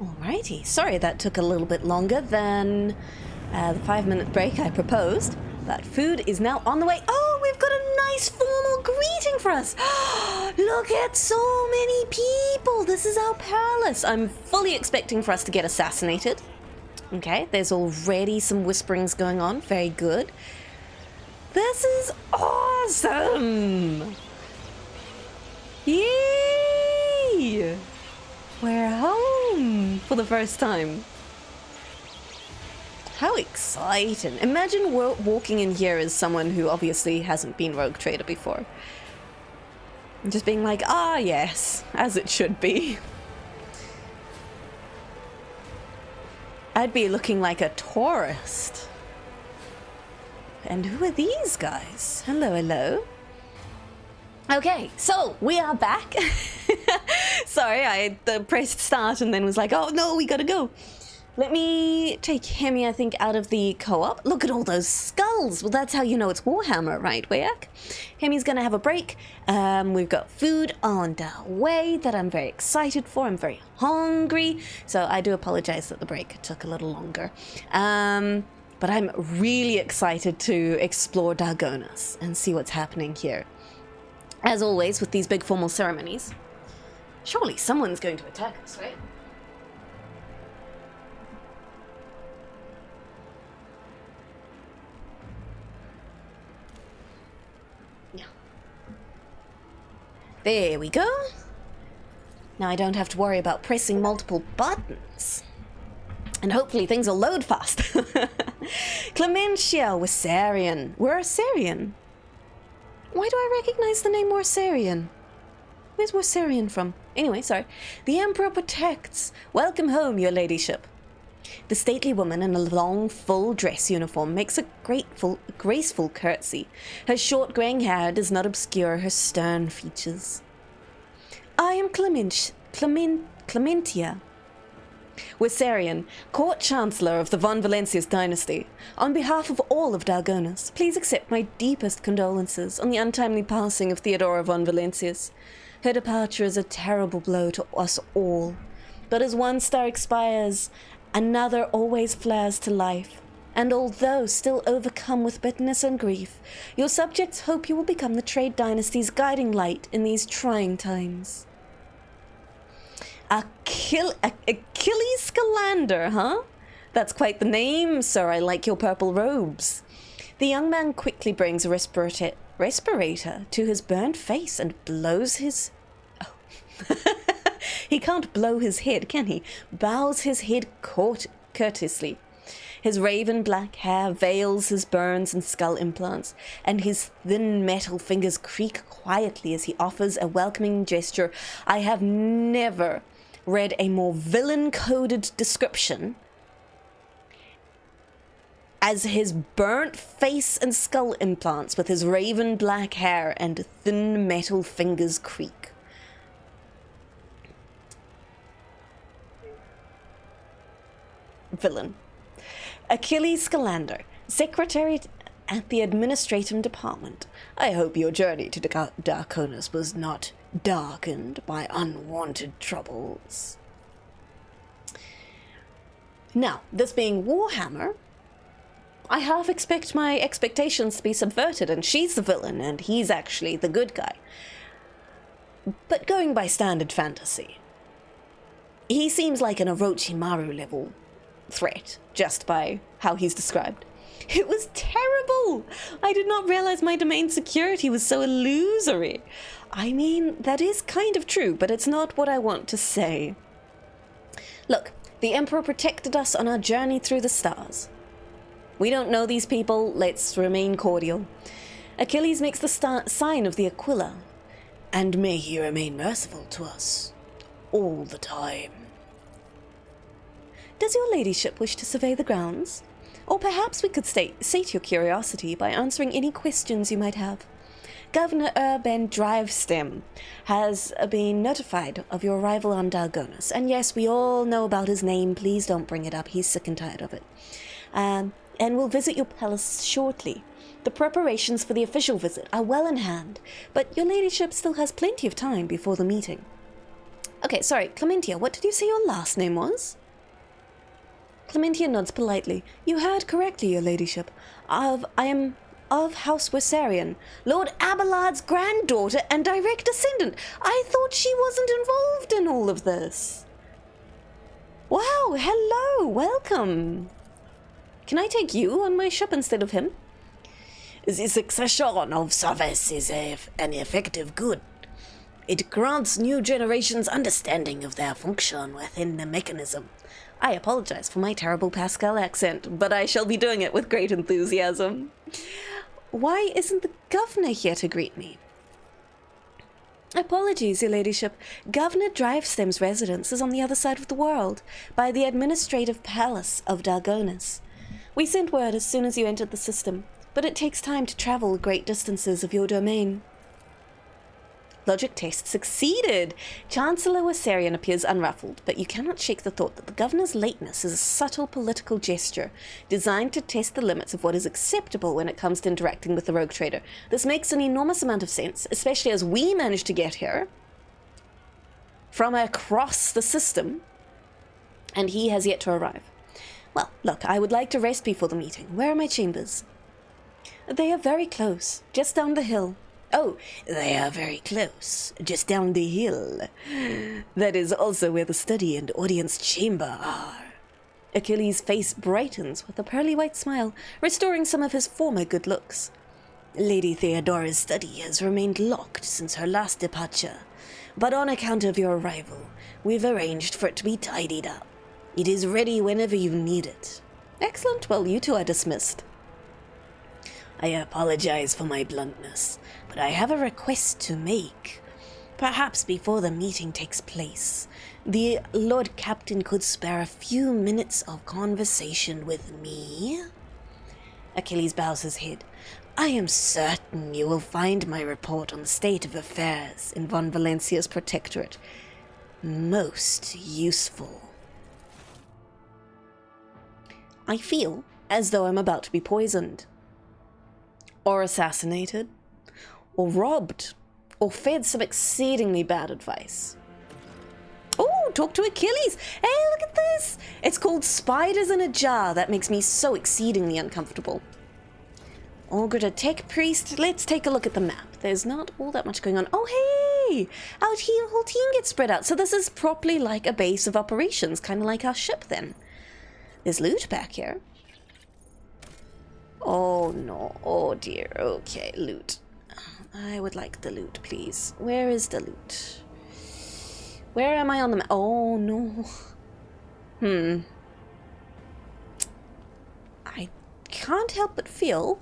Alrighty, sorry that took a little bit longer than the 5-minute break I proposed, but food is now on the way. Oh, we've got a nice formal greeting for us. Look at so many people. This is our palace. I'm fully expecting for us to get assassinated. Okay, there's already some whisperings going on. Very good. This is awesome. Yay! We're home for the first time. How exciting. Imagine walking in here as someone who obviously hasn't been RogueTrader before. And just being like, ah yes, as it should be. I'd be looking like a tourist. And who are these guys? Hello, hello. Okay, so we are back. Sorry, I pressed start and then was like, oh no, we gotta go. Let me take Hemmy, I think, out of the co-op. Look at all those skulls. Well, that's how you know it's Warhammer, right, Wayak? Hemmy's gonna have a break. We've got food on the way that I'm very excited for. I'm very hungry. So I do apologize that the break took a little longer. But I'm really excited to explore Dargonus and see what's happening here. As always, with these big formal ceremonies, surely someone's going to attack us, right? Yeah. There we go. Now I don't have to worry about pressing multiple buttons. And hopefully things will load fast. Clementia Wissarian. We're Wissarian. Why do I recognize the name Wissarian? Where's Wissarian from? Anyway, sorry. The Emperor protects. Welcome home, your ladyship. The stately woman in a long, full dress uniform makes a graceful curtsy. Her short graying hair does not obscure her stern features. I am Clementia Wissarian, Court Chancellor of the Von Valencius dynasty. On behalf of all of Dargonus, please accept my deepest condolences on the untimely passing of Theodora von Valencius. Her departure is a terrible blow to us all. But as one star expires, another always flares to life. And although still overcome with bitterness and grief, your subjects hope you will become the trade dynasty's guiding light in these trying times. Achilles Scalander, huh? That's quite the name, sir. I like your purple robes. The young man quickly brings a respirator to his burnt face and blows his... Oh. He can't blow his head, can he? Bows his head courteously. His raven black hair veils his burns and skull implants, and his thin metal fingers creak quietly as he offers a welcoming gesture. I have never read a more villain-coded description as his burnt face and skull implants with his raven black hair and thin metal fingers creak. Villain. Achilles Scalander, Secretary at the Administrative Department. I hope your journey to Dargonus was not darkened by unwanted troubles. Now, this being Warhammer, I half expect my expectations to be subverted, and she's the villain, and he's actually the good guy. But going by standard fantasy, he seems like an Orochimaru level threat, just by how he's described. It was terrible! I did not realize my domain security was so illusory. I mean, that is kind of true, but it's not what I want to say. Look, the Emperor protected us on our journey through the stars. We don't know these people, let's remain cordial. Achilles makes the sign of the Aquila, and may he remain merciful to us all the time. Does your ladyship wish to survey the grounds? Or perhaps we could sate your curiosity by answering any questions you might have. Governor Urban Drivestem has been notified of your arrival on Dargonus. And yes, we all know about his name. Please don't bring it up. He's sick and tired of it. And we'll visit your palace shortly. The preparations for the official visit are well in hand, but your ladyship still has plenty of time before the meeting. Okay, sorry, Clementia, what did you say your last name was? Clementia nods politely. You heard correctly, your ladyship. I am of House Wessarian, Lord Abelard's granddaughter and direct descendant. I thought she wasn't involved in all of this. Wow, hello, welcome. Can I take you on my ship instead of him? The succession of service is an effective good. It grants new generations understanding of their function within the mechanism. I apologize for my terrible Pascal accent, but I shall be doing it with great enthusiasm. Why isn't the governor here to greet me? Apologies, your ladyship. Governor Drivestem's residence is on the other side of the world, by the administrative palace of Dargonus. We sent word as soon as you entered the system, but it takes time to travel great distances of your domain. Logic test succeeded! Chancellor Wessarian appears unruffled, but you cannot shake the thought that the governor's lateness is a subtle political gesture designed to test the limits of what is acceptable when it comes to interacting with the RogueTrader. This makes an enormous amount of sense, especially as we managed to get here from across the system, and he has yet to arrive. Well, look, I would like to rest before the meeting. Where are my chambers? They are very close, just down the hill. Oh, they are very close, just down the hill. That is also where the study and audience chamber are. Achilles' face brightens with a pearly white smile, restoring some of his former good looks. Lady Theodora's study has remained locked since her last departure, but on account of your arrival, we've arranged for it to be tidied up. It is ready whenever you need it. Excellent. Well, you two are dismissed. I apologize for my bluntness, but I have a request to make. Perhaps before the meeting takes place, the Lord Captain could spare a few minutes of conversation with me. Achilles bows his head. I am certain you will find my report on the state of affairs in Von Valencia's protectorate most useful. I feel as though I'm about to be poisoned, or assassinated, or robbed, or fed some exceedingly bad advice. Oh, talk to Achilles! Hey, look at this! It's called Spiders in a Jar. That makes me so exceedingly uncomfortable. Ogre Tech Priest, let's take a look at the map. There's not all that much going on. Oh, hey! Our whole team gets spread out, so this is properly like a base of operations, kind of like our ship then. There's loot back here. Oh no, oh dear, okay, loot. I would like the loot, please. Where is the loot? Where am I on the map? Oh no. I can't help but feel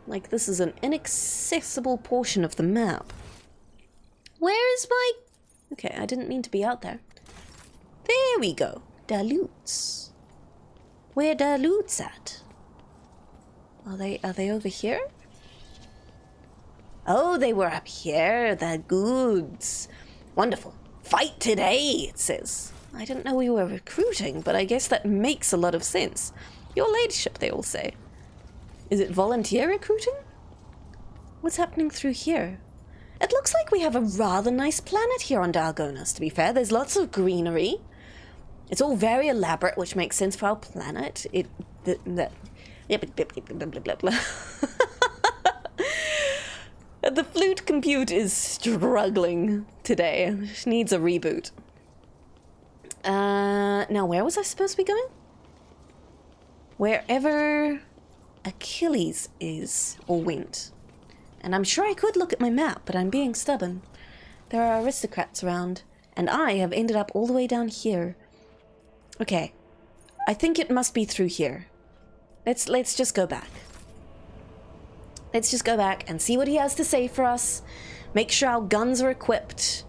like this is an inaccessible portion of the map. Where is my... Okay, I didn't mean to be out there. There we go. The loots. Where the loot's at? Are they over here? Oh, they were up here. The goods. Wonderful. Fight today, it says. I didn't know we were recruiting, but I guess that makes a lot of sense. Your ladyship, they all say. Is it volunteer recruiting? What's happening through here? It looks like we have a rather nice planet here on Dargonus, to be fair. There's lots of greenery. It's all very elaborate, which makes sense for our planet. The Flewt compute is struggling today. It needs a reboot. Now, where was I supposed to be going? Wherever Achilles is or went. And I'm sure I could look at my map, but I'm being stubborn. There are aristocrats around, and I have ended up all the way down here. Okay, I think it must be through here. Let's just go back. Let's just go back and see what he has to say for us. Make sure our guns are equipped.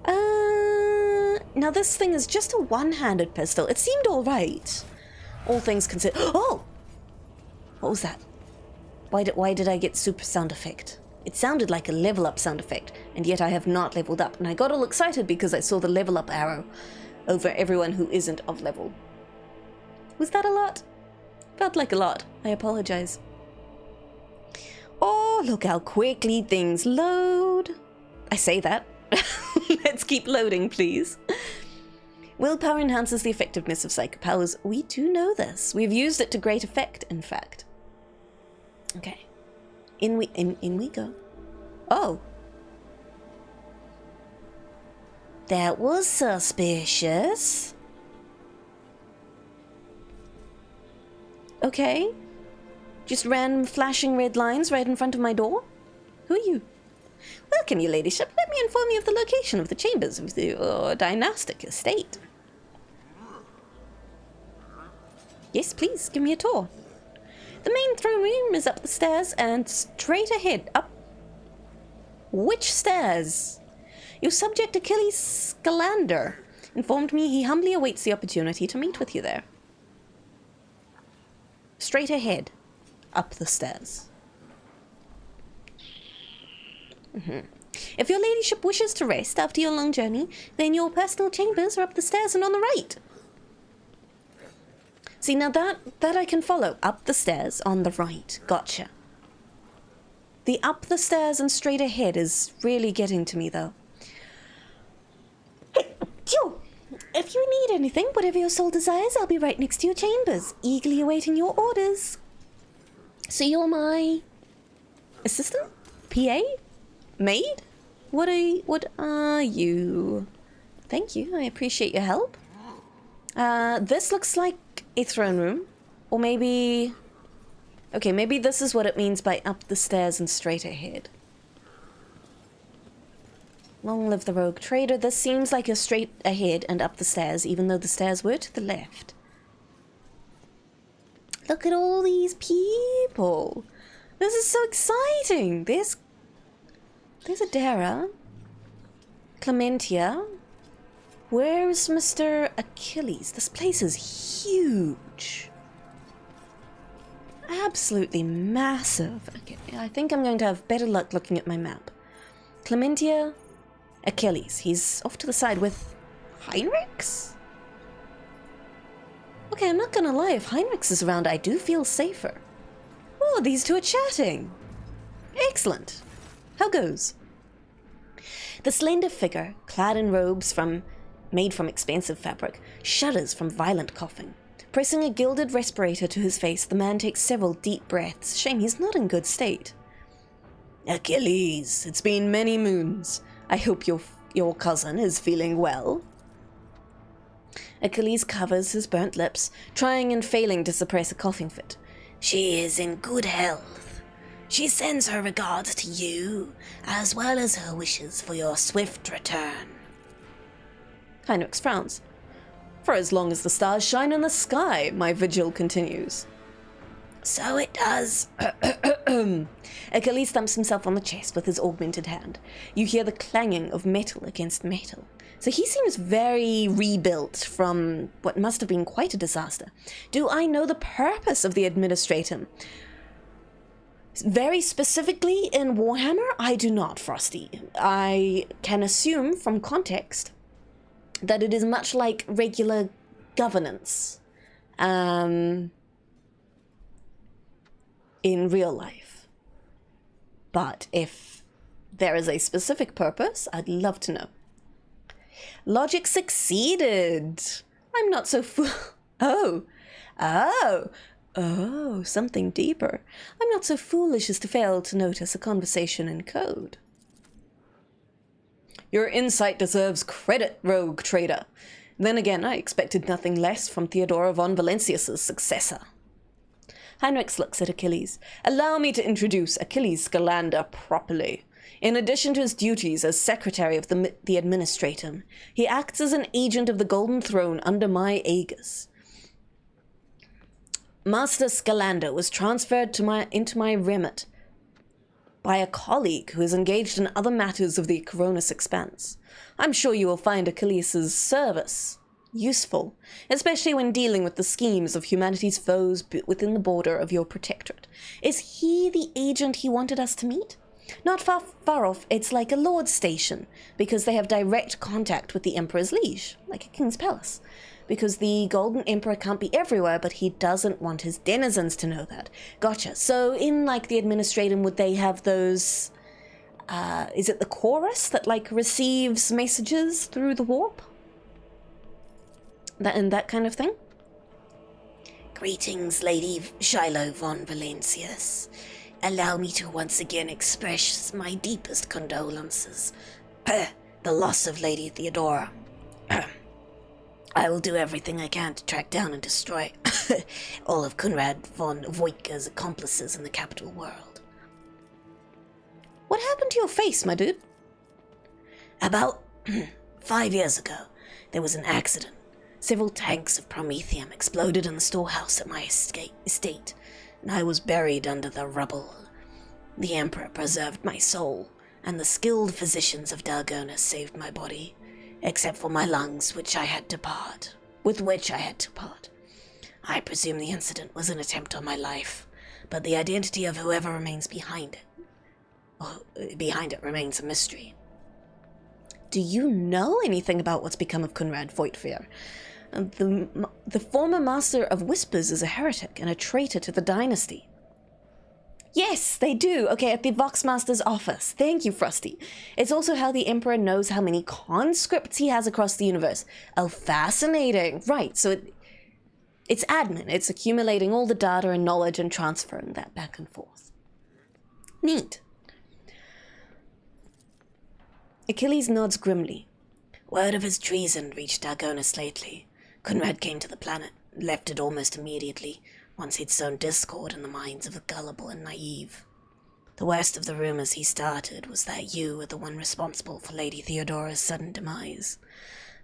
Now this thing is just a one-handed pistol. It seemed all right. All things considered. Oh! What was that? Why did I get super sound effect? It sounded like a level up sound effect, and yet I have not leveled up. And I got all excited because I saw the level up arrow over everyone who isn't of level. Was that a lot? Felt like a lot. I apologize. Oh, look how quickly things load. I say that. Let's keep loading, please. Willpower enhances the effectiveness of psychic powers. We do know this. We've used it to great effect, in fact. Okay. In we go. Oh. That was suspicious. Okay. Just random flashing red lines right in front of my door? Who are you? Welcome, your ladyship. Let me inform you of the location of the chambers of the dynastic estate. Yes, please, give me a tour. The main throne room is up the stairs and straight ahead. Up. Which stairs? Your subject Achilles Scalander informed me he humbly awaits the opportunity to meet with you there. Straight ahead. Up the stairs. If your ladyship wishes to rest after your long journey, then your personal chambers are up the stairs and on the right. See, now that I can follow. Up the stairs, on the right. Gotcha. The up the stairs and straight ahead is really getting to me, though. If you need anything, whatever your soul desires, I'll be right next to your chambers, eagerly awaiting your orders. So you're my assistant? PA? Maid? What are you? Thank you, I appreciate your help. This looks like a throne room. Or maybe... Okay, maybe this is what it means by up the stairs and straight ahead. Long live the rogue trader. This seems like a straight ahead and up the stairs, even though the stairs were to the left. Look at all these people. This is so exciting. There's Adara. Clementia. Where's Mr. Achilles? This place is huge. Absolutely massive. Okay, I think I'm going to have better luck looking at my map. Clementia, Achilles. He's off to the side with Heinrichs? Okay, I'm not gonna lie. If Heinrichs is around, I do feel safer. Oh, these two are chatting. Excellent. How goes? The slender figure, clad in robes made from expensive fabric, shudders from violent coughing. Pressing a gilded respirator to his face, the man takes several deep breaths. Shame he's not in good state. Achilles, it's been many moons. I hope your cousin is feeling well. Achilles covers his burnt lips, trying and failing to suppress a coughing fit. She is in good health. She sends her regards to you, as well as her wishes for your swift return. Heinrichs frowns. For as long as the stars shine in the sky, my vigil continues. So it does. Achilles thumps himself on the chest with his augmented hand. You hear the clanging of metal against metal. So he seems very rebuilt from what must have been quite a disaster. Do I know the purpose of the administratum? Very specifically in Warhammer, I do not, Frosty. I can assume from context that it is much like regular governance in real life. But if there is a specific purpose, I'd love to know. Logic succeeded. I'm not so Oh, something deeper. I'm not so foolish as to fail to notice a conversation in code. Your insight deserves credit, rogue trader. Then again, I expected nothing less from Theodora von Valentius's successor. Heinrichs looks at Achilles. Allow me to introduce Achilles Scalander properly. In addition to his duties as secretary of the administratum, he acts as an agent of the Golden Throne under my aegis. Master Scalander was transferred into my remit by a colleague who is engaged in other matters of the Coronis Expanse. I'm sure you will find Achilles' service useful, especially when dealing with the schemes of humanity's foes within the border of your protectorate. Is he the agent he wanted us to meet? Not far off, it's like a lord's station, because they have direct contact with the Emperor's liege, like a king's palace. Because the Golden Emperor can't be everywhere, but he doesn't want his denizens to know that. Gotcha. So in, like, the administratum, would they have those is it the chorus that, like, receives messages through the warp? That kind of thing? Greetings, Lady Shiloh von Valencius. Allow me to once again express my deepest condolences. The loss of Lady Theodora. I will do everything I can to track down and destroy all of Conrad von Voigt's accomplices in the capital world. What happened to your face, my dude? About 5 years ago, there was an accident. Several tanks of promethium exploded in the storehouse at my estate, and I was buried under the rubble. The Emperor preserved my soul, and the skilled physicians of Dargonus saved my body, except for my lungs, with which I had to part. I presume the incident was an attempt on my life, but the identity of whoever remains behind it remains a mystery. Do you know anything about what's become of Conrad Voigtfear? The former Master of Whispers is a heretic and a traitor to the dynasty. Yes, they do. Okay, at the Voxmaster's office. Thank you, Frosty. It's also how the Emperor knows how many conscripts he has across the universe. Oh, fascinating. Right, so it's admin. It's accumulating all the data and knowledge and transferring that back and forth. Neat. Achilles nods grimly. Word of his treason reached Dargonus lately. Conrad came to the planet, left it almost immediately, once he'd sown discord in the minds of the gullible and naive. The worst of the rumors he started was that you were the one responsible for Lady Theodora's sudden demise.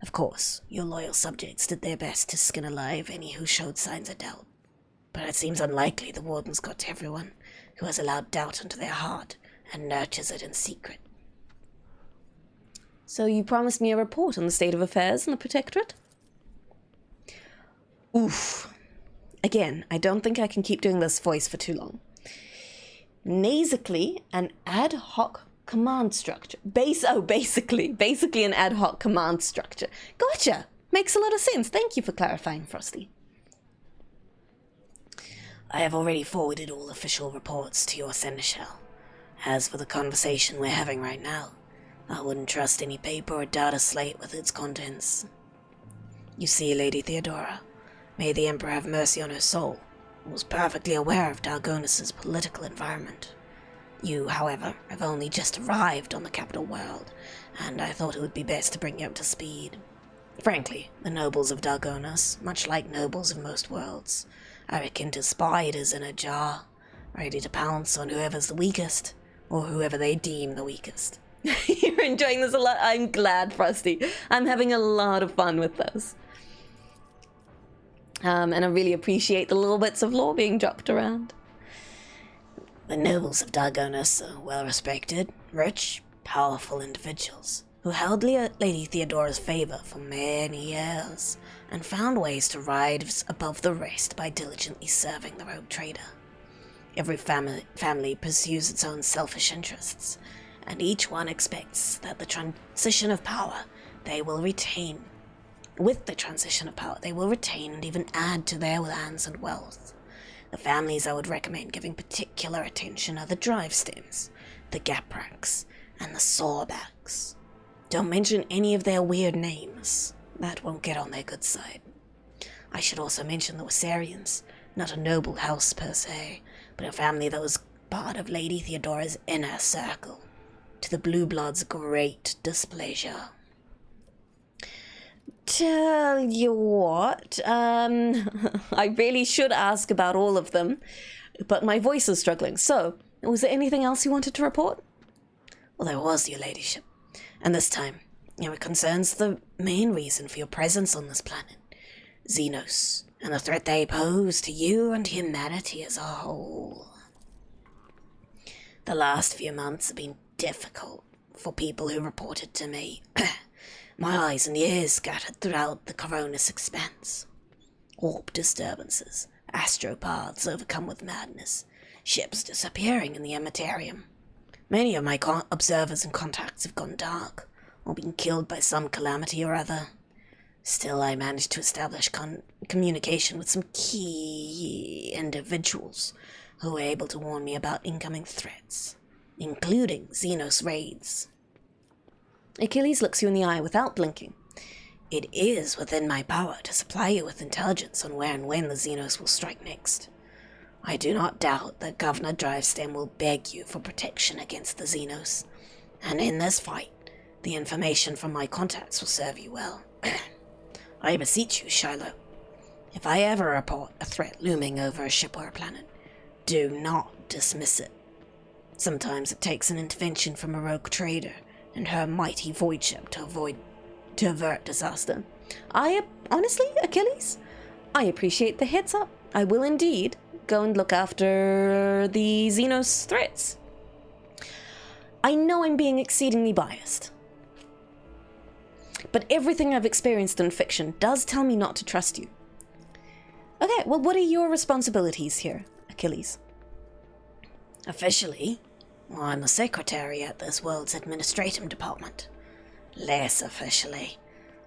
Of course, your loyal subjects did their best to skin alive any who showed signs of doubt. But it seems unlikely the Warden's got to everyone who has allowed doubt into their heart and nurtures it in secret. So you promised me a report on the state of affairs in the Protectorate? Oof. Again, I don't think I can keep doing this voice for too long. Basically, an ad hoc command structure. Basically an ad hoc command structure. Gotcha. Makes a lot of sense. Thank you for clarifying, Frosty. I have already forwarded all official reports to your seneschal. As for the conversation we're having right now, I wouldn't trust any paper or data slate with its contents. You see, Lady Theodora, may the Emperor have mercy on her soul, was perfectly aware of Dargonus' political environment. You, however, have only just arrived on the capital world, and I thought it would be best to bring you up to speed. Frankly, the nobles of Dargonus, much like nobles of most worlds, are akin to spiders in a jar, ready to pounce on whoever's the weakest, or whoever they deem the weakest. You're enjoying this a lot. I'm glad, Frosty. I'm having a lot of fun with this. And I really appreciate the little bits of lore being dropped around. The nobles of Dargonus are well-respected, rich, powerful individuals who held Lady Theodora's favor for many years and found ways to rise above the rest by diligently serving the RogueTrader. Every family pursues its own selfish interests, and each one expects that the transition of power they will retain. With the transition of power, they will retain and even add to their lands and wealth. The families I would recommend giving particular attention are the Drivestems, the Gapraks, and the Sawbacks. Don't mention any of their weird names. That won't get on their good side. I should also mention the Wassarians, not a noble house per se, but a family that was part of Lady Theodora's inner circle, to the Blue Blood's great displeasure. Tell you what, I really should ask about all of them, but my voice is struggling. So, was there anything else you wanted to report? Well, there was, your ladyship. And this time, it concerns the main reason for your presence on this planet, Xenos, and the threat they pose to you and humanity as a whole. The last few months have been difficult for people who reported to me. My eyes and ears scattered throughout the Coronis expanse. Warp disturbances, astropaths overcome with madness, ships disappearing in the Emetarium. Many of my observers and contacts have gone dark, or been killed by some calamity or other. Still, I managed to establish communication with some key individuals who were able to warn me about incoming threats. including Xenos raids. Achilles looks you in the eye without blinking. It is within my power to supply you with intelligence on where and when the Xenos will strike next. I do not doubt that Governor Drivestem will beg you for protection against the Xenos, and in this fight, the information from my contacts will serve you well. I beseech you, Shiloh, if I ever report a threat looming over a ship or a planet, do not dismiss it. Sometimes it takes an intervention from a rogue trader and her mighty void ship to avert disaster. Honestly, Achilles, I appreciate the heads up. I will indeed go and look after the Xenos threats. I know I'm being exceedingly biased, but everything I've experienced in fiction does tell me not to trust you. Okay, well, what are your responsibilities here, Achilles? Officially, I'm the secretary at this world's administrative department. Less officially,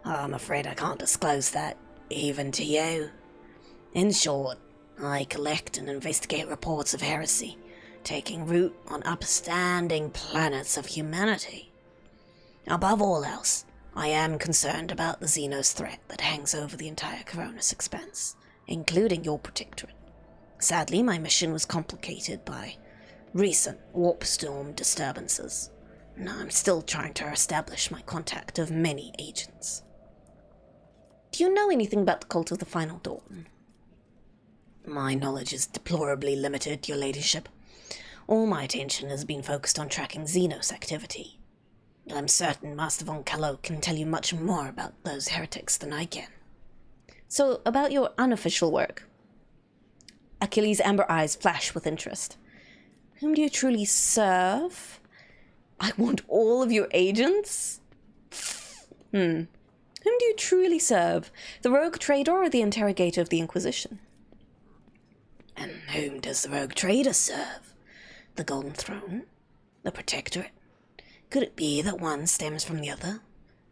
I'm afraid I can't disclose that, even to you. In short, I collect and investigate reports of heresy, taking root on upstanding planets of humanity. Above all else, I am concerned about the Xenos threat that hangs over the entire Coronis expanse, including your protectorate. Sadly, my mission was complicated by recent warp storm disturbances, and I'm still trying to establish my contact of many agents. Do you know anything about the cult of the Final Dawn? My knowledge is deplorably limited, your ladyship. All my attention has been focused on tracking Xenos activity. I'm certain Master von Kallo can tell you much more about those heretics than I can. So, about your unofficial work. Achilles' amber eyes flash with interest. Whom do you truly serve? I want all of your agents? Whom do you truly serve? The RogueTrader or the interrogator of the Inquisition? And whom does the RogueTrader serve? The Golden Throne? The Protectorate? Could it be that one stems from the other?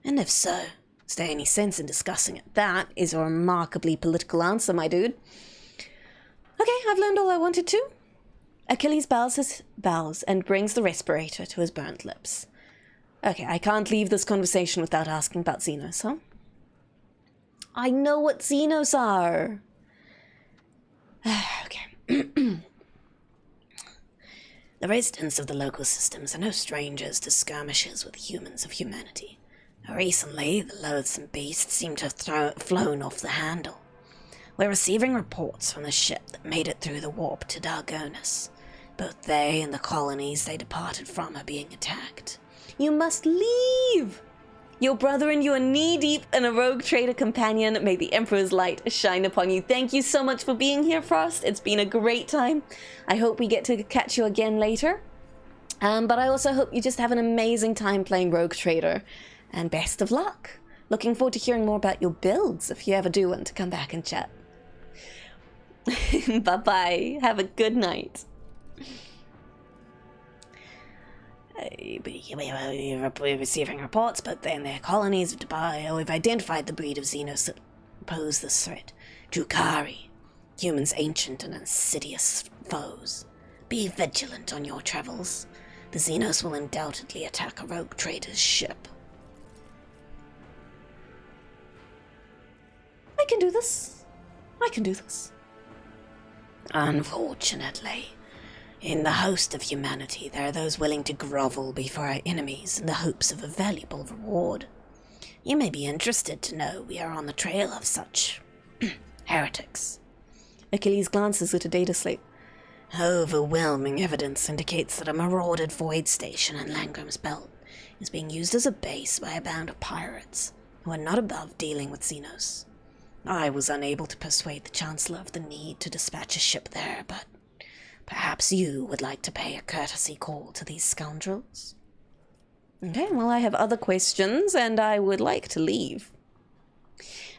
And if so, is there any sense in discussing it? That is a remarkably political answer, my dude. Okay, I've learned all I wanted to. Achilles bows and brings the respirator to his burnt lips. Okay, I can't leave this conversation without asking about Xenos, huh? I know what Xenos are. Okay. The residents of the local systems are no strangers to skirmishes with humans of humanity. Recently, the loathsome beasts seem to have flown off the handle. We're receiving reports from the ship that made it through the warp to Dargonus. Both they and the colonies they departed from are being attacked. You must leave! Your brother and you are knee-deep in a RogueTrader companion. May the Emperor's light shine upon you. Thank you so much for being here, Frost. It's been a great time. I hope we get to catch you again later. But I also hope you just have an amazing time playing RogueTrader. And best of luck. Looking forward to hearing more about your builds if you ever do want to come back and chat. Bye-bye. Have a good night. We're receiving reports, but then their colonies of Dubai, we've identified the breed of Xenos that pose this threat. Drukari, humans' ancient and insidious foes. Be vigilant on your travels. The Xenos will undoubtedly attack a RogueTrader's ship. I can do this. I can do this. Unfortunately, in the host of humanity, there are those willing to grovel before our enemies in the hopes of a valuable reward. You may be interested to know we are on the trail of such heretics. Achilles glances at a data slate. Overwhelming evidence indicates that a marauded void station in Langram's Belt is being used as a base by a band of pirates who are not above dealing with Xenos. I was unable to persuade the Chancellor of the need to dispatch a ship there, but perhaps you would like to pay a courtesy call to these scoundrels? Okay, well, I have other questions, and I would like to leave.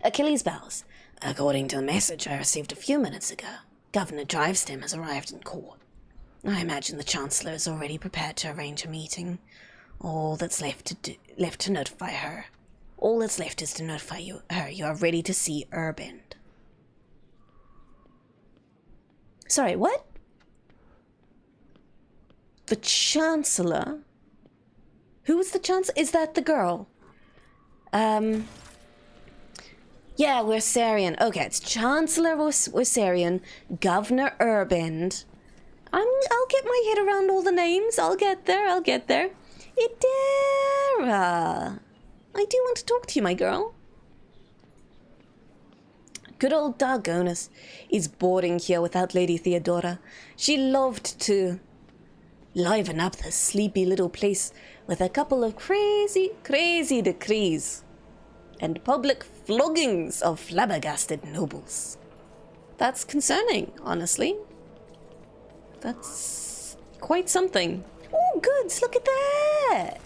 Achilles bows. According to the message I received a few minutes ago, Governor Drivestem has arrived in court. I imagine the Chancellor is already prepared to arrange a meeting. All that's left to notify her. All that's left is to notify her you are ready to see Urbend. Sorry, what? the Chancellor. Who was the Chancellor? Is that the girl? Yeah, Wersarian. Okay, it's Chancellor Wersarian, Governor Urband. I'll get my head around all the names. I'll get there. Idera. I do want to talk to you, my girl. Good old Dargonus is boarding here without Lady Theodora. She loved to liven up the sleepy little place with a couple of crazy decrees and public floggings of flabbergasted nobles. That's concerning, honestly. That's quite something. Oh, goods, look at that!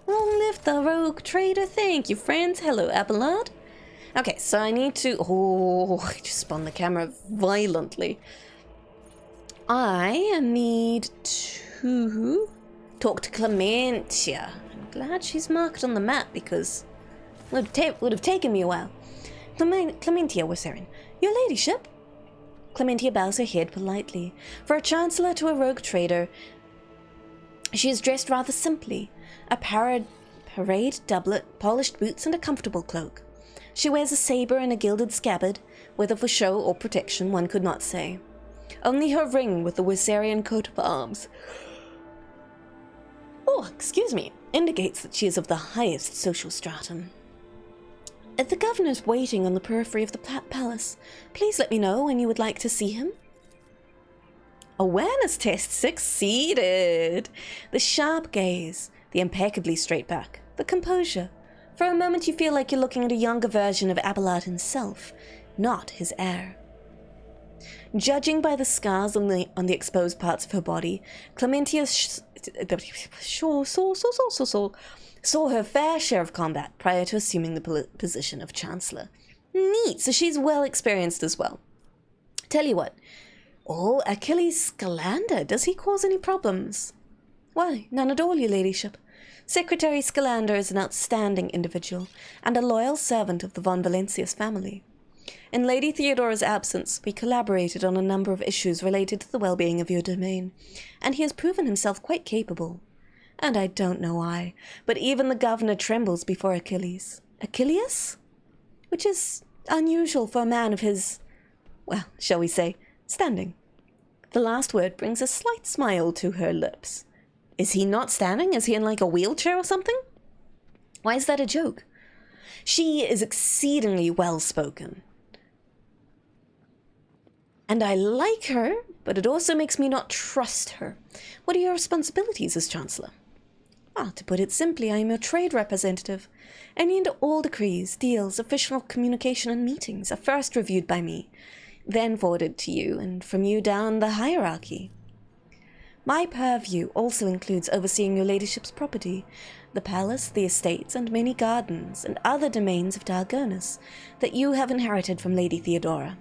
Long live the rogue trader. Thank you, friends. Hello, Abelard. Okay, so I need to... Oh, I just spun the camera violently. I need to talk to Clementia. I'm glad she's marked on the map because it would have taken me a while. Clementia Wersarian. Your ladyship? Clementia bows her head politely. For a chancellor to a rogue trader, she is dressed rather simply. A parade doublet, polished boots, and a comfortable cloak. She wears a saber in a gilded scabbard, whether for show or protection one could not say. Only her ring with the Wersarian coat of arms, indicates that she is of the highest social stratum. The governor's waiting on the periphery of the palace. Please let me know when you would like to see him. Awareness test succeeded. The sharp gaze, the impeccably straight back, the composure. For a moment you feel like you're looking at a younger version of Abelard himself, not his heir. Judging by the scars on the exposed parts of her body, Clementia saw her fair share of combat prior to assuming the position of Chancellor. Neat, so she's well experienced as well. Tell you what, Achilles Scalander, does he cause any problems? Why, none at all, your ladyship. Secretary Scalander is an outstanding individual and a loyal servant of the von Valencius family. In Lady Theodora's absence, we collaborated on a number of issues related to the well-being of your domain, and he has proven himself quite capable. And I don't know why, but even the governor trembles before Achilles. Achilles? Which is unusual for a man of his, well, shall we say, standing. The last word brings a slight smile to her lips. Is he not standing? Is he in like a wheelchair or something? Why is that a joke? She is exceedingly well-spoken. And I like her, but it also makes me not trust her. What are your responsibilities as Chancellor? To put it simply, I am your trade representative. Any and all decrees, deals, official communication, and meetings are first reviewed by me, then forwarded to you, and from you down the hierarchy. My purview also includes overseeing your ladyship's property, the palace, the estates, and many gardens, and other domains of Dargonus that you have inherited from Lady Theodora.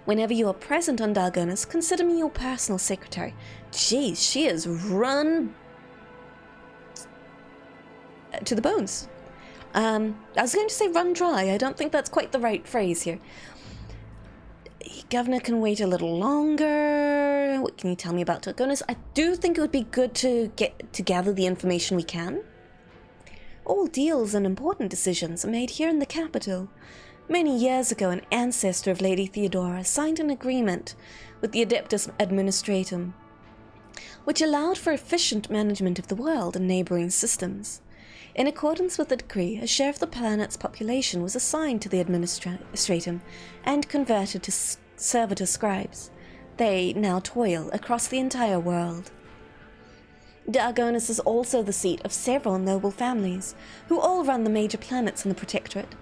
Whenever you are present on Dargonus, consider me your personal secretary. Jeez, she is run to the bones. I was going to say run dry. I don't think that's quite the right phrase here. Governor can wait a little longer. What can you tell me about Dargonus? I do think it would be good to gather the information we can. All deals and important decisions are made here in the capital. Many years ago, an ancestor of Lady Theodora signed an agreement with the Adeptus Administratum, which allowed for efficient management of the world and neighboring systems. In accordance with the decree, a share of the planet's population was assigned to the Administratum and converted to servitor scribes. They now toil across the entire world. Dargonus is also the seat of several noble families, who all run the major planets in the Protectorate.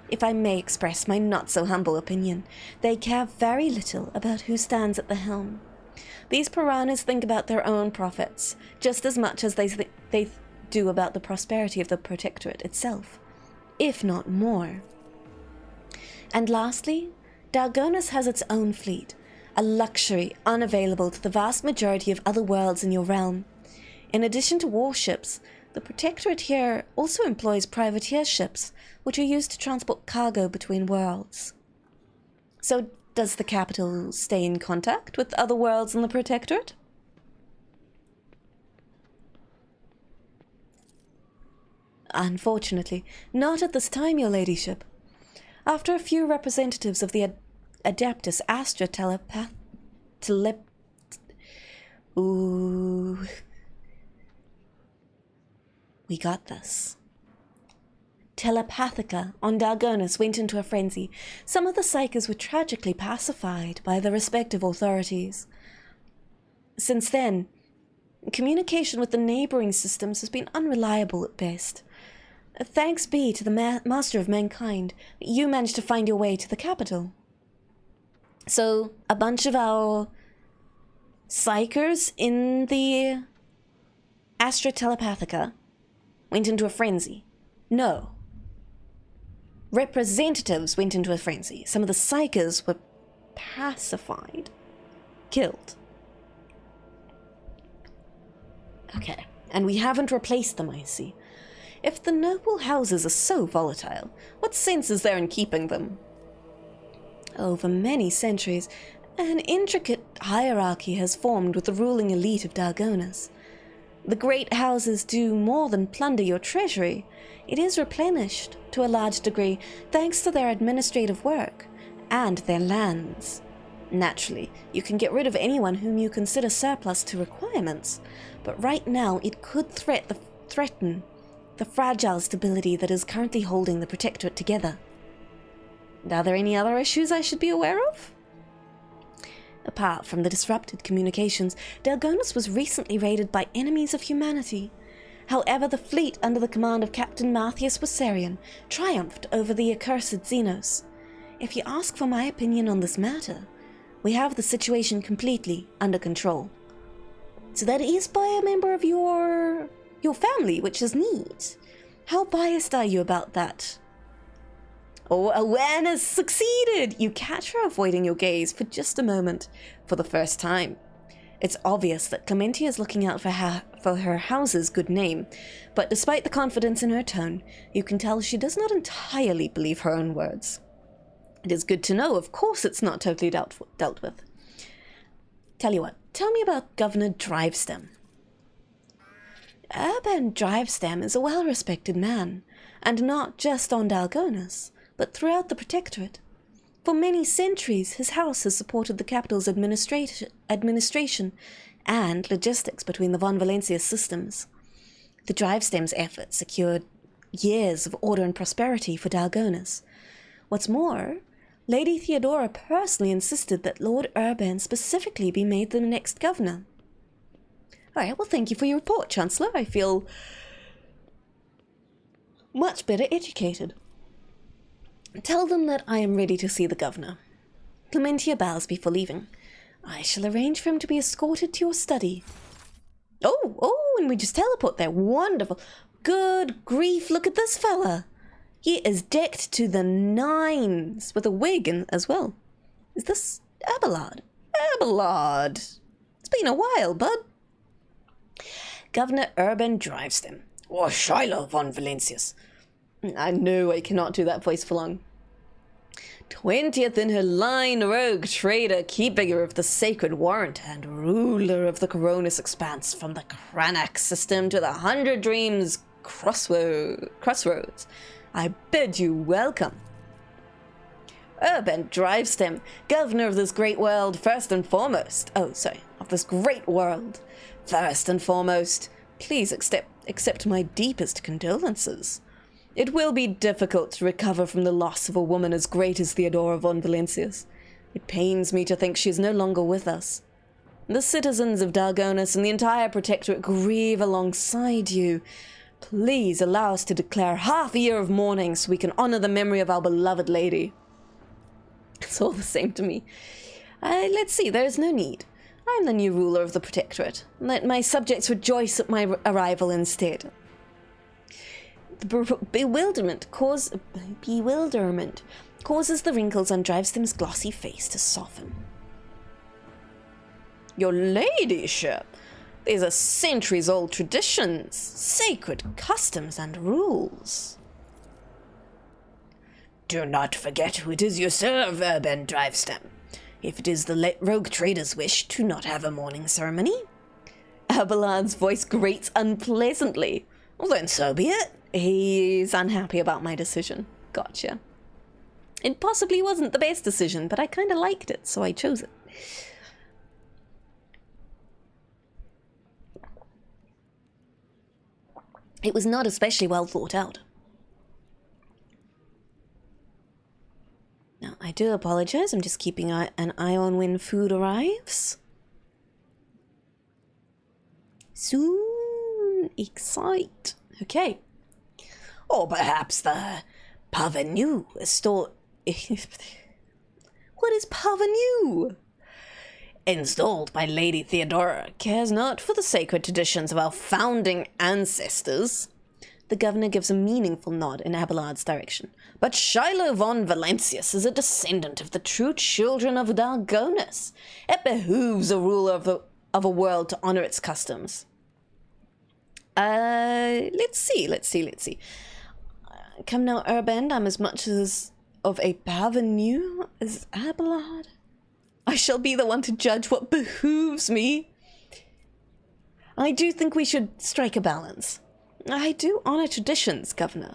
If I may express my not-so-humble opinion, they care very little about who stands at the helm. These piranhas think about their own profits, just as much as they do about the prosperity of the Protectorate itself, if not more. And lastly, Dargonus has its own fleet, a luxury unavailable to the vast majority of other worlds in your realm. In addition to warships, the Protectorate here also employs privateer ships, which are used to transport cargo between worlds. So, does the capital stay in contact with other worlds in the Protectorate? Unfortunately, not at this time, your ladyship. After a few representatives of the Adeptus Astra Ooh. We got this. Telepathica on Dargonus went into a frenzy. Some of the psychers were tragically pacified by the respective authorities. Since then, communication with the neighboring systems has been unreliable at best. Thanks be to the Master of Mankind, you managed to find your way to the capital. So, a bunch of our psychers in the Astra Telepathica went into a frenzy. No. Representatives went into a frenzy. Some of the psychers were pacified. Killed. Okay. And we haven't replaced them, I see. If the noble houses are so volatile, what sense is there in keeping them? Over many centuries, an intricate hierarchy has formed with the ruling elite of Dargonus. The great houses do more than plunder your treasury. It is replenished, to a large degree, thanks to their administrative work and their lands. Naturally, you can get rid of anyone whom you consider surplus to requirements, but right now it could threaten the fragile stability that is currently holding the Protectorate together. Are there any other issues I should be aware of? Apart from the disrupted communications, Dargonus was recently raided by enemies of humanity. However, the fleet under the command of Captain Matthias Wassarian triumphed over the accursed Xenos. If you ask for my opinion on this matter, we have the situation completely under control. So that is by a member of your family, which is neat. How biased are you about that? Oh, awareness succeeded! You catch her avoiding your gaze for just a moment, for the first time. It's obvious that Clementia is looking out for her house's good name, but despite the confidence in her tone, you can tell she does not entirely believe her own words. It is good to know, of course it's not totally dealt with. Tell you what, tell me about Governor Drivestem. Urban Drivestem is a well-respected man, and not just on Dargonus, but throughout the Protectorate. For many centuries, his house has supported the capital's administration and logistics between the Von Valencia systems. The Drivestem's efforts secured years of order and prosperity for Dargonus. What's more, Lady Theodora personally insisted that Lord Urban specifically be made the next governor. All right, well, thank you for your report, Chancellor. I feel much better educated. Tell them that I am ready to see the governor. Clementia bows before leaving. I shall arrange for him to be escorted to your study. Oh, and we just teleport there. Wonderful. Good grief, look at this fella. He is decked to the nines, with a wig as well. Is this Abelard? Abelard! It's been a while, bud. Governor Urban Drivestem, or Shiloh von Valencius. I know I cannot do that voice for long. 20th in her line, RogueTrader, keeper of the sacred warrant and ruler of the Coronis expanse from the Cranach system to the 100 Dreams crossroads. I bid you welcome. Urban Drivestem, governor of this great world, first and foremost. Of this great world. First and foremost, please accept my deepest condolences. It will be difficult to recover from the loss of a woman as great as Theodora von Valencius. It pains me to think she is no longer with us. The citizens of Dargonus and the entire Protectorate grieve alongside you. Please allow us to declare half a year of mourning so we can honor the memory of our beloved lady. It's all the same to me. Let's see, there is no need. I am the new ruler of the Protectorate. Let my subjects rejoice at my arrival instead. The bewilderment causes the wrinkles on Drivestem's glossy face to soften. Your ladyship, these are centuries-old traditions, sacred customs and rules. Do not forget who it is you serve, Urban Drivestem. If it is the RogueTrader's wish to not have a mourning ceremony. Abelard's voice grates unpleasantly. Well, then so be it. He's unhappy about my decision. Gotcha. It possibly wasn't the best decision, but I kind of liked it, so I chose it. It was not especially well thought out. Now, I do apologize. I'm just keeping an eye on when food arrives. Soon. Excite. Okay. Or perhaps the parvenu store. What is parvenu? Installed by Lady Theodora, cares not for the sacred traditions of our founding ancestors. The governor gives a meaningful nod in Abelard's direction. But Shiloh von Valentius is a descendant of the true children of Dargonus. It behooves a ruler of a world to honor its customs. Let's see. Come now, Urband, I'm as much as of a parvenu as Abelard. I shall be the one to judge what behooves me. I do think we should strike a balance. I do honor traditions, Governor.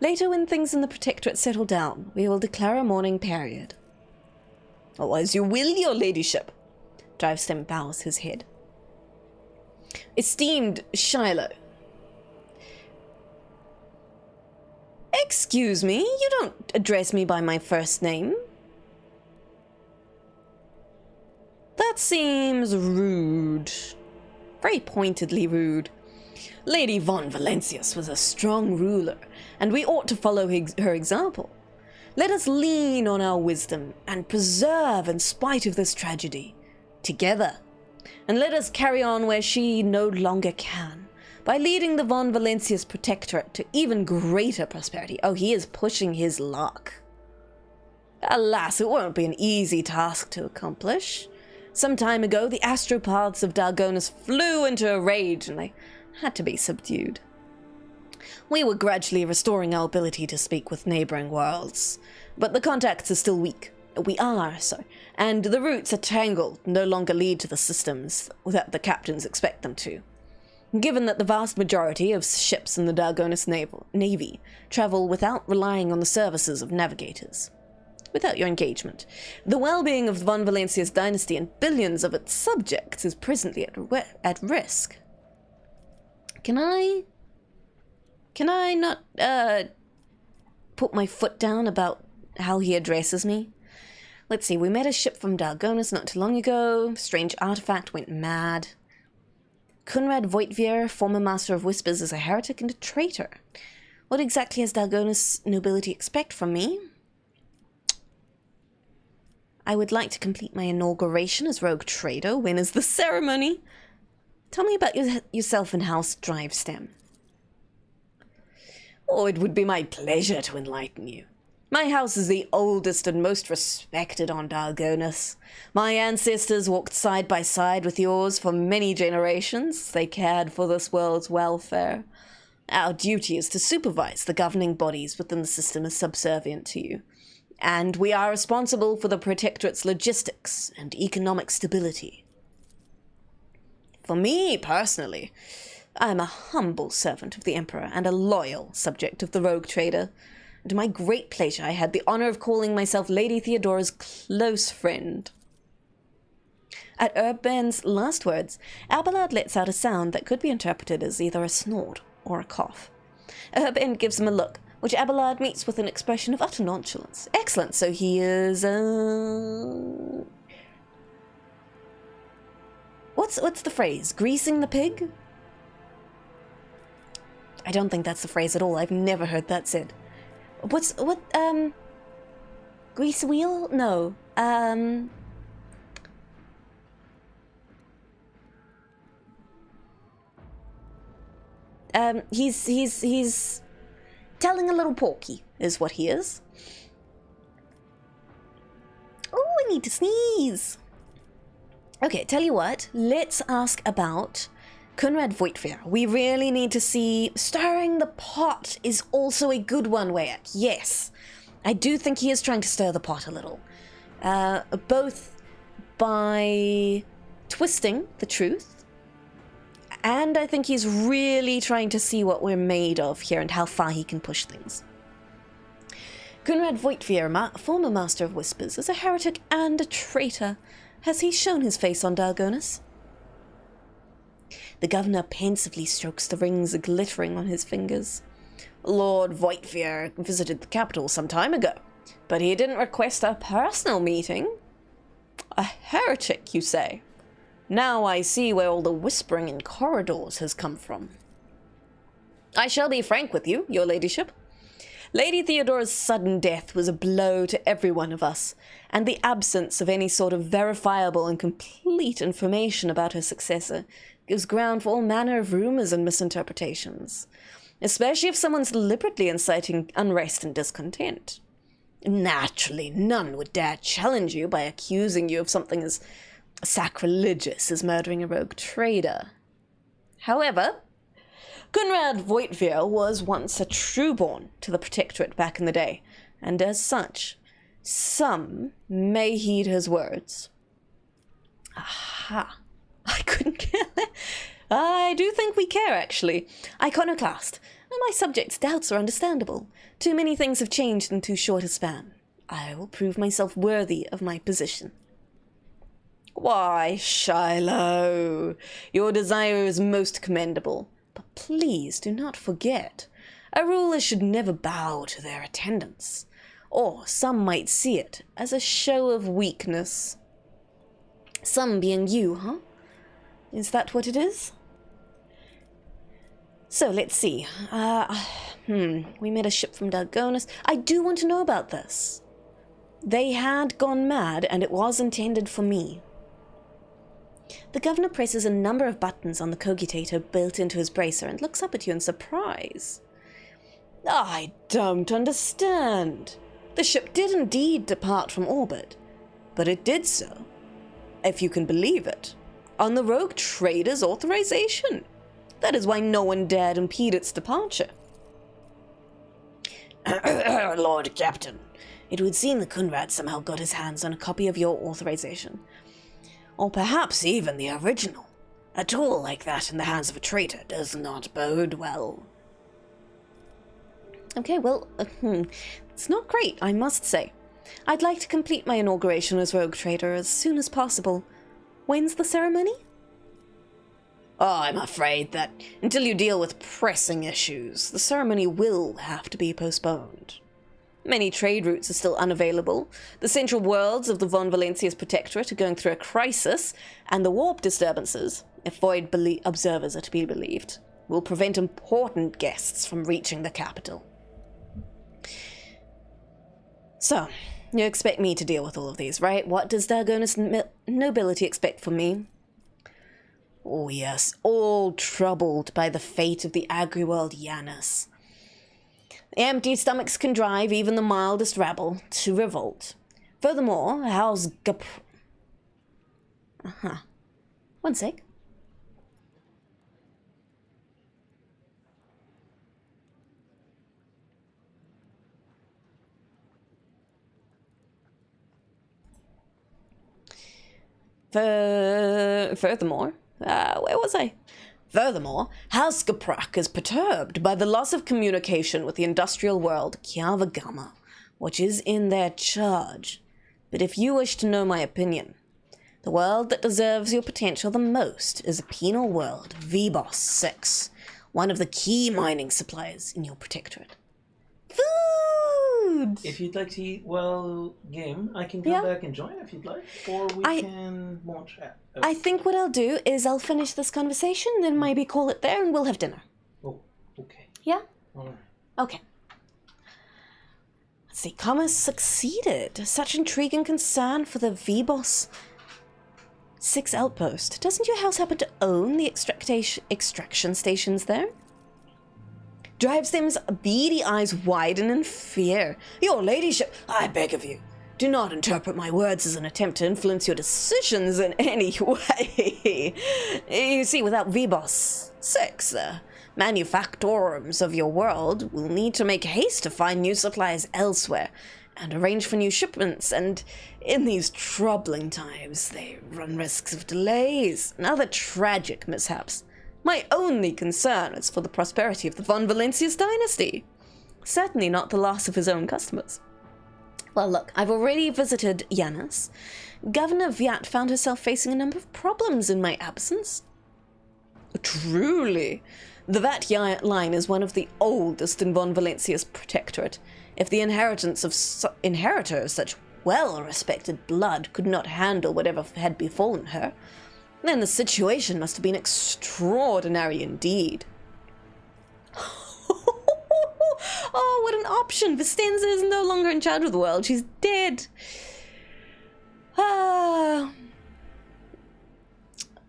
Later, when things in the Protectorate settle down, we will declare a mourning period. Oh, as you will, your ladyship. Drivestem bows his head. Esteemed Shiloh. Excuse me, you don't address me by my first name. That seems rude. Very pointedly rude. Lady von Valentius was a strong ruler, and we ought to follow her example. Let us lean on our wisdom and preserve in spite of this tragedy, together. And let us carry on where she no longer can, by leading the von Valentius Protectorate to even greater prosperity. Oh, he is pushing his luck. Alas, it won't be an easy task to accomplish. Some time ago, the astropaths of Dargonus flew into a rage, and they had to be subdued. We were gradually restoring our ability to speak with neighboring worlds, but the contacts are still weak. And the routes are tangled, no longer lead to the systems that the captains expect them to. Given that the vast majority of ships in the Dargonus Navy travel without relying on the services of navigators. Without your engagement, the well-being of the von Valentius dynasty and billions of its subjects is presently at risk. Can I not, put my foot down about how he addresses me? Let's see, we met a ship from Dargonus not too long ago. Strange artifact went mad. Kunrad Voigtvier, former master of whispers, is a heretic and a traitor. What exactly has Dargonus nobility expect from me? I would like to complete my inauguration as RogueTrader. When is the ceremony? Tell me about yourself and House Drivestem. Oh, it would be my pleasure to enlighten you. My house is the oldest and most respected on Dargonus. My ancestors walked side by side with yours for many generations. They cared for this world's welfare. Our duty is to supervise the governing bodies within the system as subservient to you. And we are responsible for the Protectorate's logistics and economic stability. For me, personally, I am a humble servant of the Emperor and a loyal subject of the RogueTrader. To my great pleasure, I had the honor of calling myself Lady Theodora's close friend. At Urband's last words, Abelard lets out a sound that could be interpreted as either a snort or a cough. Urband gives him a look, which Abelard meets with an expression of utter nonchalance. Excellent, so he is, What's the phrase? Greasing the pig? I don't think that's the phrase at all. I've never heard that said. Grease wheel? No. He's telling a little porky, is what he is. Oh, I need to sneeze. Okay, tell you what, let's ask about Kunrad Voigtvier. We really need to see... Stirring the pot is also a good one, Wayek. Yes. I do think he is trying to stir the pot a little. Both by twisting the truth And I think he's really trying to see what we're made of here and how far he can push things. Conrad Voigtvier, former Master of Whispers, is a heretic and a traitor. Has he shown his face on Dargonus? The governor pensively strokes the rings glittering on his fingers. Lord Voigtvier visited the capital some time ago, but he didn't request a personal meeting. A heretic, you say? Now I see where all the whispering in corridors has come from. I shall be frank with you, your ladyship. Lady Theodora's sudden death was a blow to every one of us, and the absence of any sort of verifiable and complete information about her successor gives ground for all manner of rumors and misinterpretations, especially if someone's deliberately inciting unrest and discontent. Naturally, none would dare challenge you by accusing you of something as sacrilegious as murdering a rogue trader. However, Conrad Voigtvier was once a trueborn to the Protectorate back in the day, and as such, some may heed his words. Aha. I couldn't care less. I do think we care, actually. Iconoclast. My subject's doubts are understandable. Too many things have changed in too short a span. I will prove myself worthy of my position. Why, Shiloh, your desire is most commendable. But please do not forget, a ruler should never bow to their attendants. Or some might see it as a show of weakness. Some being you, huh? Is that what it is? So, let's see. We met a ship from Dargonus. I do want to know about this. They had gone mad, and it was intended for me. The governor presses a number of buttons on the cogitator built into his bracer and looks up at you in surprise. I don't understand. The ship did indeed depart from orbit, but it did so, if you can believe it, on the RogueTrader's authorization. That is why no one dared impede its departure. Lord Captain, it would seem that Conrad somehow got his hands on a copy of your authorization. Or perhaps even the original. A tool like that in the hands of a traitor does not bode well. Okay, well, it's not great, I must say. I'd like to complete my inauguration as RogueTrader as soon as possible. When's the ceremony? Oh, I'm afraid that until you deal with pressing issues, the ceremony will have to be postponed. Many trade routes are still unavailable, the central worlds of the Von Valencia's Protectorate are going through a crisis, and the warp disturbances, if void observers are to be believed, will prevent important guests from reaching the capital. So, you expect me to deal with all of these, right? What does Dargonus nobility expect from me? Oh yes, all troubled by the fate of the agri-world Janus. Empty stomachs can drive even the mildest rabble to revolt. Furthermore, how's One sec. Furthermore, where was I? Furthermore, House Gaprak is perturbed by the loss of communication with the industrial world Kiavagama, which is in their charge. But if you wish to know my opinion, the world that deserves your potential the most is a penal world, Vibos 6, one of the key mining suppliers in your protectorate. Food! If you'd like to eat while game, I can come back and join if you'd like, or we can more chat. Okay. I think what I'll do is I'll finish this conversation, then maybe call it there, and we'll have dinner. Oh, okay. Yeah? All right. Okay. Let's see, commerce succeeded. Such intriguing concern for the Vibos 6 outpost. Doesn't your house happen to own the extraction stations there? Drivestem's beady eyes widen in fear. Your ladyship, I beg of you, do not interpret my words as an attempt to influence your decisions in any way. You see, without Vibos 6, the manufactorums of your world will need to make haste to find new supplies elsewhere and arrange for new shipments, and in these troubling times, they run risks of delays and other tragic mishaps. My only concern is for the prosperity of the von Valencius dynasty. Certainly not the loss of his own customers. Well, look, I've already visited Janus. Governor Viat found herself facing a number of problems in my absence. Truly, the Vat line is one of the oldest in von Valencia's protectorate. If the inheritors of such well-respected blood could not handle whatever had befallen her, then the situation must have been extraordinary indeed. Oh, what an option! Vistenza is no longer in charge of the world. She's dead.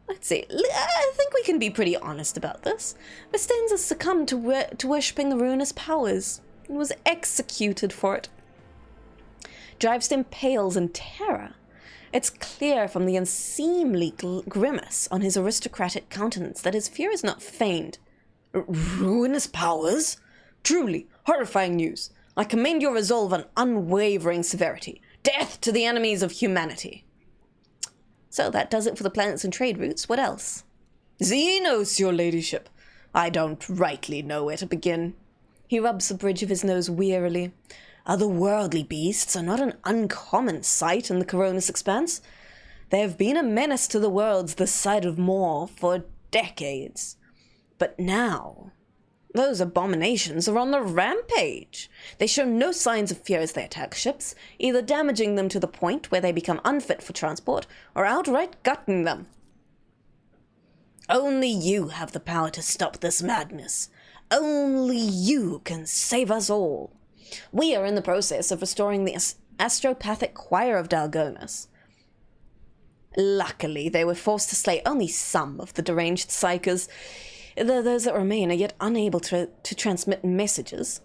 Let's see. I think we can be pretty honest about this. Vistenza succumbed to worshipping the ruinous powers and was executed for it. Drivestem pales in terror. It's clear from the unseemly grimace on his aristocratic countenance that his fear is not feigned. Ruinous powers? Truly horrifying news. I commend your resolve on unwavering severity. Death to the enemies of humanity. So that does it for the planets and trade routes. What else? Xenos, your ladyship. I don't rightly know where to begin. He rubs the bridge of his nose wearily. Otherworldly beasts are not an uncommon sight in the Coronis expanse. They have been a menace to the worlds this side of Moor for decades. But now, those abominations are on the rampage. They show no signs of fear as they attack ships, either damaging them to the point where they become unfit for transport, or outright gutting them. Only you have the power to stop this madness. Only you can save us all. We are in the process of restoring the astropathic choir of Dargonus. Luckily, they were forced to slay only some of the deranged psychers. Those that remain are yet unable to transmit messages.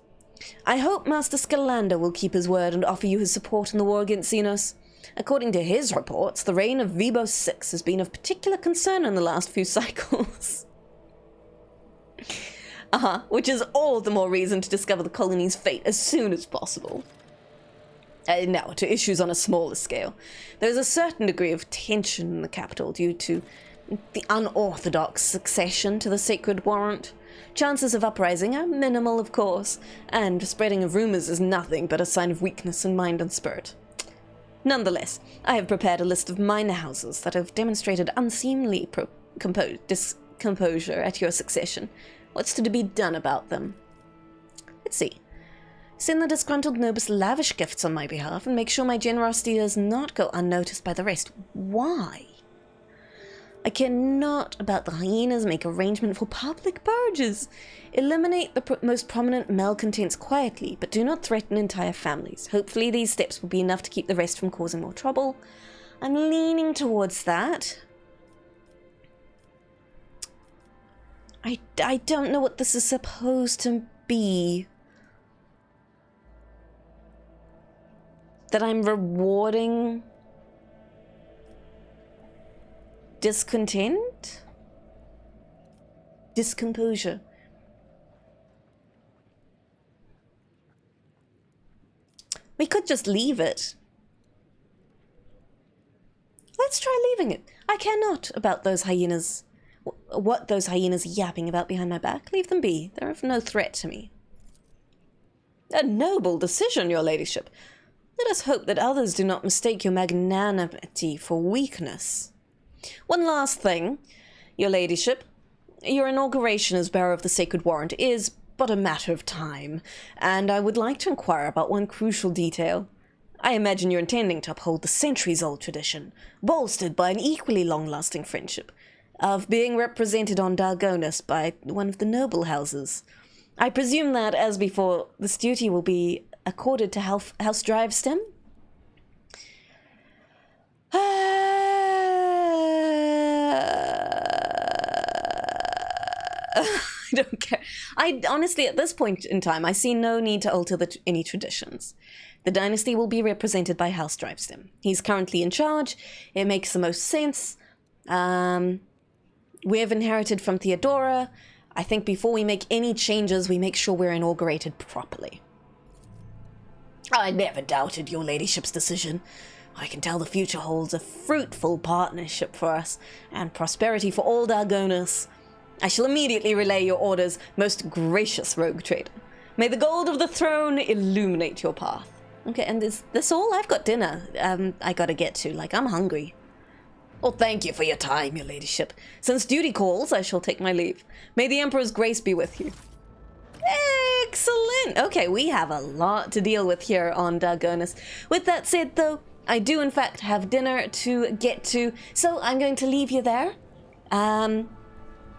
I hope Master Scalander will keep his word and offer you his support in the war against Xenos. According to his reports, the reign of Vibo 6 has been of particular concern in the last few cycles. Which is all the more reason to discover the colony's fate as soon as possible. Now, to issues on a smaller scale. There is a certain degree of tension in the capital due to the unorthodox succession to the Sacred Warrant. Chances of uprising are minimal, of course, and spreading of rumors is nothing but a sign of weakness in mind and spirit. Nonetheless, I have prepared a list of minor houses that have demonstrated unseemly discomposure at your succession. What's to be done about them? Let's see. Send the disgruntled Nobis lavish gifts on my behalf and make sure my generosity does not go unnoticed by the rest. Why? I care not about the hyenas, make arrangement for public purges. Eliminate the most prominent malcontents quietly, but do not threaten entire families. Hopefully these steps will be enough to keep the rest from causing more trouble. I'm leaning towards that. I don't know what this is supposed to be. That I'm rewarding discontent? Discomposure. We could just leave it. Let's try leaving it. I care not about those hyenas. What those hyenas are yapping about behind my back. Leave them be. They're of no threat to me. A noble decision, your ladyship. Let us hope that others do not mistake your magnanimity for weakness. One last thing, your ladyship. Your inauguration as bearer of the Sacred Warrant is but a matter of time, and I would like to inquire about one crucial detail. I imagine you're intending to uphold the centuries-old tradition, bolstered by an equally long-lasting friendship, of being represented on Dargonus by one of the noble houses. I presume that, as before, this duty will be accorded to House Drivestem? I don't care. I honestly, at this point in time, I see no need to alter any traditions. The dynasty will be represented by House Drivestem. He's currently in charge. It makes the most sense. We have inherited from Theodora. I think before we make any changes, we make sure we're inaugurated properly. I never doubted your ladyship's decision. I can tell the future holds a fruitful partnership for us, and prosperity for all Dargonus. I shall immediately relay your orders, most gracious rogue trader. May the gold of the throne illuminate your path. Okay, and is this all? I've got dinner I gotta get to. Like, I'm hungry. Well, thank you for your time, your ladyship. Since duty calls, I shall take my leave. May the Emperor's grace be with you. Excellent! Okay, we have a lot to deal with here on Dargonus. With that said, though, I do in fact have dinner to get to, so I'm going to leave you there. Now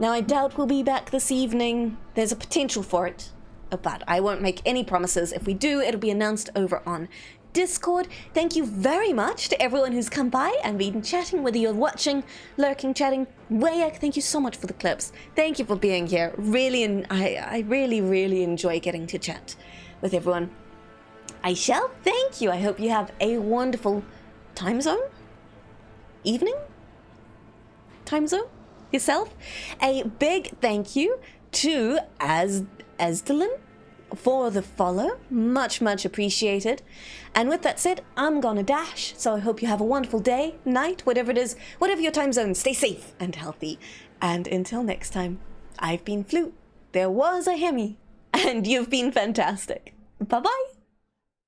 I doubt we'll be back this evening. There's a potential for it, but I won't make any promises. If we do, it'll be announced over on Discord. Thank you very much to everyone who's come by and been chatting, whether you're watching, lurking, chatting. Wayek, thank you so much for the clips. Thank you for being here. Really, and I really enjoy getting to chat with everyone. I shall thank you. I hope you have a wonderful time zone? Evening? Time zone? Yourself? A big thank you to Asdelin for the follow. Much appreciated. And with that said, I'm gonna dash. So I hope you have a wonderful day, night, whatever it is, whatever your time zone. Stay safe and healthy. And until next time, I've been Flewt. There was a Hemmy. And you've been fantastic. Bye-bye.